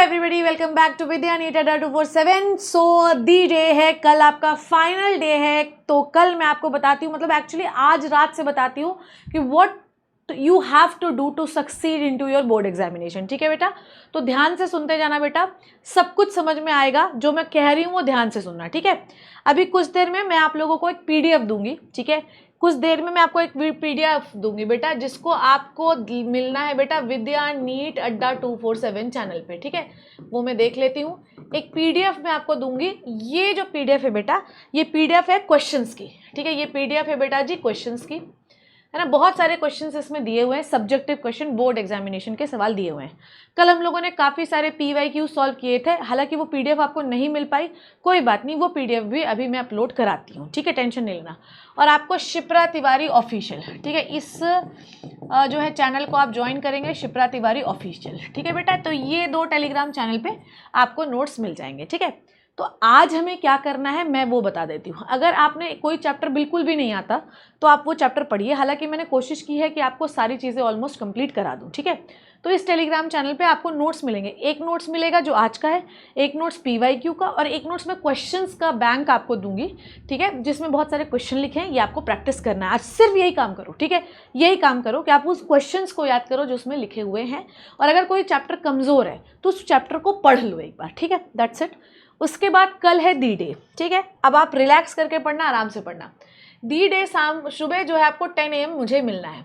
Everybody, welcome back to Vidya NEET Adda 247। So the day है, कल आपका फाइनल डे है। तो कल मैं आपको बताती हूँ, मतलब एक्चुअली आज रात से बताती हूँ कि what you have to do to succeed into your board examination. ठीक है बेटा, तो ध्यान से सुनते जाना बेटा, सब कुछ समझ में आएगा। जो मैं कह रही हूँ वो ध्यान से सुनना, ठीक है। अभी कुछ देर में मैं आप लोगों को एक पीडीएफ दूंगी, ठीक है। कुछ देर में मैं आपको एक पीडीएफ दूंगी बेटा, जिसको आपको मिलना है बेटा विद्या नीट अड्डा 247 चैनल पे, ठीक है। वो मैं देख लेती हूँ। एक पीडीएफ मैं आपको दूंगी। ये जो पीडीएफ है बेटा, ये पीडीएफ है क्वेश्चंस की, ठीक है। ये पीडीएफ है बेटा जी क्वेश्चंस की, है ना। बहुत सारे क्वेश्चंस इसमें दिए हुए हैं, सब्जेक्टिव क्वेश्चन, बोर्ड एग्जामिनेशन के सवाल दिए हुए हैं। कल हम लोगों ने काफ़ी सारे पीवाईक्यू सॉल्व किए थे, हालांकि वो पीडीएफ आपको नहीं मिल पाई, कोई बात नहीं, वो पीडीएफ भी अभी मैं अपलोड कराती हूँ, ठीक है, टेंशन नहीं लेना। और आपको शिप्रा तिवारी ऑफिशियल, ठीक है, इस जो है चैनल को आप ज्वाइन करेंगे, शिप्रा तिवारी ऑफिशियल, ठीक है बेटा। तो ये 2 टेलीग्राम चैनल पे आपको नोट्स मिल जाएंगे, ठीक है। तो आज हमें क्या करना है मैं वो बता देती हूँ। अगर आपने कोई चैप्टर बिल्कुल भी नहीं आता तो आप वो चैप्टर पढ़िए, हालांकि मैंने कोशिश की है कि आपको सारी चीज़ें ऑलमोस्ट कंप्लीट करा दूँ, ठीक है। तो इस टेलीग्राम चैनल पे आपको नोट्स मिलेंगे। एक नोट्स मिलेगा जो आज का है, एक नोट्स पीवाईक्यू का, और एक नोट्स में क्वेश्चंस का बैंक आपको दूंगी, ठीक है, जिसमें बहुत सारे क्वेश्चन लिखे हैं। ये आपको प्रैक्टिस करना है आज, सिर्फ यही काम करो, ठीक है। यही काम करो कि आप उस क्वेश्चंस को याद करो जो उसमें लिखे हुए हैं, और अगर कोई चैप्टर कमज़ोर है तो उस चैप्टर को पढ़ लो एक बार, ठीक है। That's it. उसके बाद कल है दी डे, ठीक है। अब आप रिलैक्स करके पढ़ना, आराम से पढ़ना। दी डे शाम सुबह जो है आपको 10 AM मुझे मिलना है,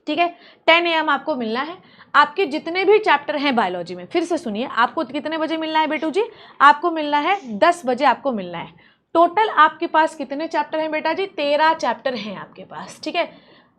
ठीक है। 10 AM आपको मिलना है। आपके जितने भी चैप्टर हैं बायोलॉजी में, फिर से सुनिए, आपको कितने बजे मिलना है बेटू जी? आपको मिलना है 10 बजे आपको मिलना है। टोटल आपके पास कितने चैप्टर हैं बेटा जी? 13 चैप्टर हैं आपके पास, ठीक है,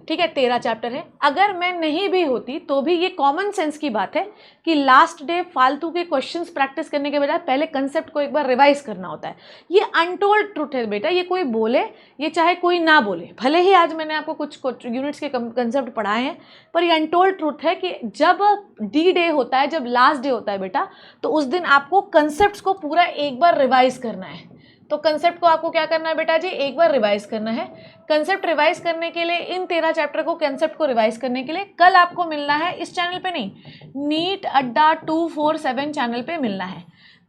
ठीक है, 13 चैप्टर है। अगर मैं नहीं भी होती तो भी ये कॉमन सेंस की बात है कि लास्ट डे फालतू के क्वेश्चंस प्रैक्टिस करने के बजाय पहले कंसेप्ट को एक बार रिवाइज करना होता है। ये अनटोल्ड ट्रुथ है बेटा, ये कोई बोले, ये चाहे कोई ना बोले, भले ही आज मैंने आपको कुछ यूनिट्स के कंसेप्ट पढ़ाए हैं, पर ये अनटोल्ड ट्रुथ है कि जब डी डे होता है, जब लास्ट डे होता है बेटा, तो उस दिन आपको कंसेप्ट को पूरा एक बार रिवाइज करना है। तो कंसेप्ट को आपको क्या करना है बेटा जी? एक बार रिवाइज करना है। कंसेप्ट रिवाइज करने के लिए, इन 13 चैप्टर को कंसेप्ट को रिवाइज करने के लिए कल आपको मिलना है इस चैनल पे नहीं, नीट अड्डा 247 चैनल पे मिलना है।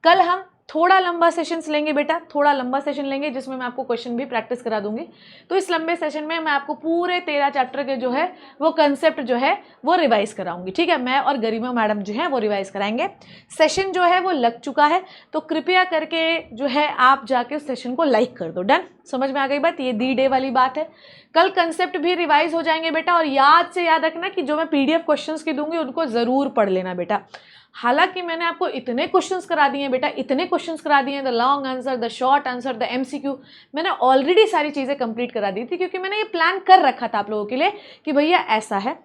कल हम थोड़ा लंबा सेशंस लेंगे बेटा, थोड़ा लंबा सेशन लेंगे, जिसमें मैं आपको क्वेश्चन भी प्रैक्टिस करा दूंगी। तो इस लंबे सेशन में मैं आपको पूरे 13 चैप्टर के जो है वो कंसेप्ट जो है वो रिवाइज कराऊंगी, ठीक है। मैं और गरिमा मैडम जो है वो रिवाइज कराएंगे। सेशन जो है वो लग चुका है, तो कृपया करके जो है आप जाके उस सेशन को लाइक कर दो। डन? समझ में आ गई बात? ये दी डे वाली बात है। कल कंसेप्ट भी रिवाइज हो जाएंगे बेटा, और याद से याद रखना कि जो मैं पीडीएफ क्वेश्चंस की दूंगी उनको ज़रूर पढ़ लेना बेटा। हालांकि मैंने आपको इतने क्वेश्चंस करा दिए हैं बेटा, इतने क्वेश्चंस करा दिए हैं, the long answer, the short answer, the MCQ, मैंने ऑलरेडी सारी चीज़ें कंप्लीट करा दी थी, क्योंकि मैंने ये प्लान कर रखा था आप लोगों के लिए कि भैया ऐसा है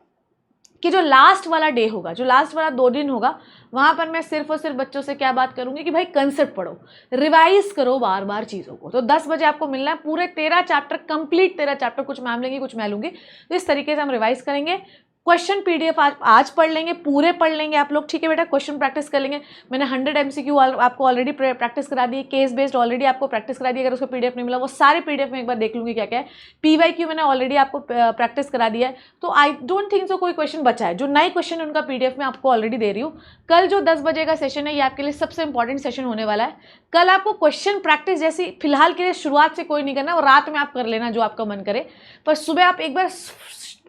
कि जो लास्ट वाला डे होगा, जो लास्ट वाला 2 दिन होगा, वहाँ पर मैं सिर्फ और सिर्फ बच्चों से क्या बात करूँगी कि भाई कंसेप्ट पढ़ो, रिवाइज करो बार बार चीज़ों को। तो 10 बजे आपको मिलना है, पूरे 13 चैप्टर कंप्लीट, 13 चैप्टर, कुछ मैम लेंगी कुछ मैं लूँगी, तो इस तरीके से हम रिवाइज करेंगे। क्वेश्चन पीडीएफ आज पढ़ लेंगे, पूरे पढ़ लेंगे आप लोग, ठीक है बेटा। क्वेश्चन प्रैक्टिस कर लेंगे। मैंने 100 एमसीक्यू आपको ऑलरेडी प्रैक्टिस करा दी, केस बेस्ड ऑलरेडी आपको प्रैक्टिस करा दी। अगर उसको पीडीएफ नहीं मिला, वो सारे पीडीएफ में एक बार देख लूंगी क्या क्या है। पीवाईक्यू मैंने ऑलरेडी आपको प्रैक्टिस करा दिया है, तो आई डोंट थिंक सो कोई क्वेश्चन बचा है। जो नए क्वेश्चन उनका पीडीएफ में आपको ऑलरेडी दे रही हूँ। कल जो 10 बजे का सेशन है, ये आपके लिए सबसे इंपॉर्टेंट सेशन होने वाला है। कल आपको क्वेश्चन प्रैक्टिस जैसी फिलहाल के लिए शुरुआत से कोई नहीं करना, और रात में आप कर लेना जो आपका मन करे, पर सुबह आप एक बार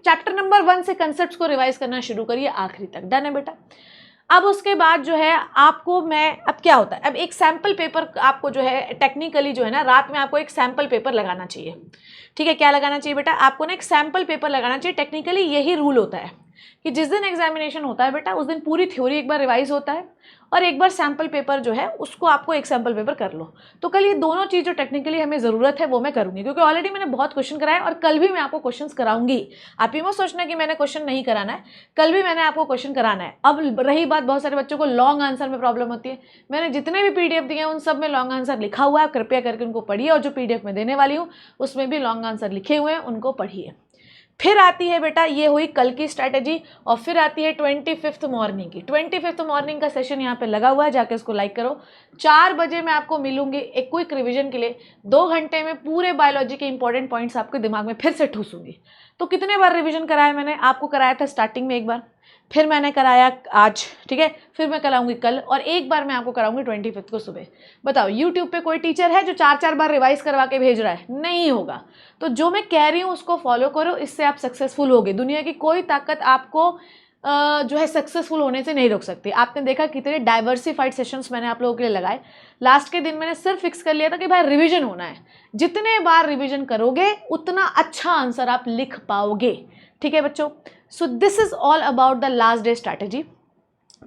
चैप्टर नंबर 1 से कंसेप्ट्स को रिवाइज करना शुरू करिए आखिरी तक। डन है बेटा? अब उसके बाद जो है आपको मैं, अब क्या होता है, अब एक सैम्पल पेपर आपको जो है टेक्निकली जो है ना, रात में आपको एक सैम्पल पेपर लगाना चाहिए, ठीक है। क्या लगाना चाहिए बेटा? आपको ना एक सैम्पल पेपर लगाना चाहिए। टेक्निकली यही रूल होता है कि जिस दिन एग्जामिनेशन होता है बेटा, उस दिन पूरी थ्योरी एक बार रिवाइज होता है, और एक बार सैम्पल पेपर जो है उसको आपको एक सैम्पल पेपर कर लो। तो कल ये दोनों चीज़ जो टेक्निकली हमें ज़रूरत है वो मैं करूँगी, क्योंकि ऑलरेडी मैंने बहुत क्वेश्चन कराए, और कल भी मैं आपको क्वेश्चंस कराऊंगी। आप ये मत सोचना कि मैंने क्वेश्चन नहीं कराना है, कल भी मैंने आपको क्वेश्चन कराना है। अब रही बात, बहुत सारे बच्चों को लॉन्ग आंसर में प्रॉब्लम होती है। मैंने जितने भी पीडीएफ दिए हैं उन सब में लॉन्ग आंसर लिखा हुआ है, कृपया करके उनको पढ़िए, और जो पीडीएफ में देने वाली हूँ उसमें भी लॉन्ग आंसर लिखे हुए हैं, उनको पढ़िए। फिर आती है बेटा, ये हुई कल की स्ट्रैटेजी, और फिर आती है 25th मॉर्निंग की। 25th मॉर्निंग का सेशन यहाँ पे लगा हुआ है, जाके उसको लाइक करो। 4 बजे मैं आपको मिलूंगी एक क्विक रिवीजन के लिए। 2 घंटे में पूरे बायोलॉजी के इंपॉर्टेंट पॉइंट्स आपके दिमाग में फिर से ठूसूंगी। तो कितने बार रिवीजन कराया मैंने? आपको कराया था स्टार्टिंग में एक बार, फिर मैंने कराया आज, ठीक है, फिर मैं कराऊंगी कल, और एक बार मैं आपको कराऊंगी 25 को सुबह। बताओ यूट्यूब पे कोई टीचर है जो 4-4 बार रिवाइज करवा के भेज रहा है? नहीं होगा। तो जो मैं कह रही हूँ उसको फॉलो करो, इससे आप सक्सेसफुल होगे। दुनिया की कोई ताकत आपको जो है सक्सेसफुल होने से नहीं रोक सकती। आपने देखा कितने डाइवर्सिफाइड सेशंस मैंने आप लोगों के लिए लगाए। लास्ट के दिन मैंने सिर्फ फिक्स कर लिया था कि भाई रिवीजन होना है, जितने बार रिवीजन करोगे उतना अच्छा आंसर आप लिख पाओगे, ठीक है बच्चों। So this is all about the last day strategy.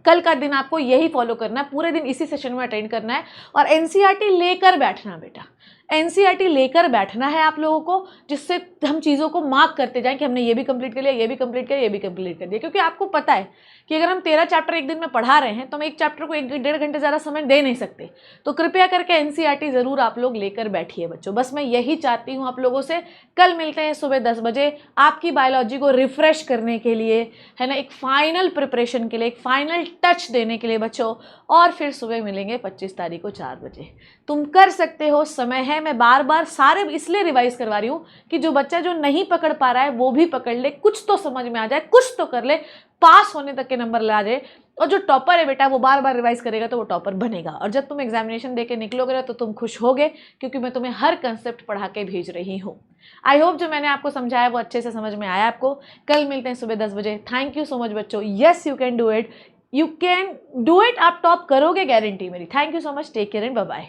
कल का दिन आपको यही फॉलो करना है, पूरे दिन इसी सेशन में अटेंड करना है, और एनसीईआरटी लेकर बैठना बेटा, एनसीईआरटी लेकर बैठना है आप लोगों को, जिससे हम चीज़ों को मार्क करते जाएं कि हमने ये भी कंप्लीट कर लिया, ये भी कंप्लीट कर लिया, ये भी कंप्लीट कर दिया। क्योंकि आपको पता है कि अगर हम 13 चैप्टर एक दिन में पढ़ा रहे हैं तो हम एक चैप्टर को 1-1.5 घंटे ज़्यादा समय दे नहीं सकते। तो कृपया करके एनसीईआरटी ज़रूर आप लोग लेकर बैठिए बच्चों, बस मैं यही चाहती हूँ आप लोगों से। कल मिलते हैं सुबह 10 बजे आपकी बायोलॉजी को रिफ्रेश करने के लिए, है ना, एक फाइनल प्रिपरेशन के लिए, एक फाइनल टच देने के लिए बच्चों, और फिर सुबह मिलेंगे 25 तारीख को 4 बजे। तुम कर सकते हो, समय है। मैं बार बार सारे इसलिए रिवाइज करवा रही हूँ कि जो बच्चा जो नहीं पकड़ पा रहा है वो भी पकड़ ले, कुछ तो समझ में आ जाए, कुछ तो कर ले, पास होने तक के नंबर ला जाए। और जो टॉपर है बेटा वो बार बार रिवाइज करेगा तो वो टॉपर बनेगा, और जब तुम एग्जामिनेशन दे के निकलोगे तो तुम खुश होगे, क्योंकि मैं तुम्हें हर कंसेप्ट पढ़ा के भेज रही हूँ। आई होप जो मैंने आपको समझाया वो अच्छे से समझ में आया आपको। कल मिलते हैं सुबह 10 बजे। थैंक यू सो मच बच्चों। Yes you can do it, you can do it. आप टॉप करोगे, गारंटी मेरी। Thank you so much. Take care and bye bye.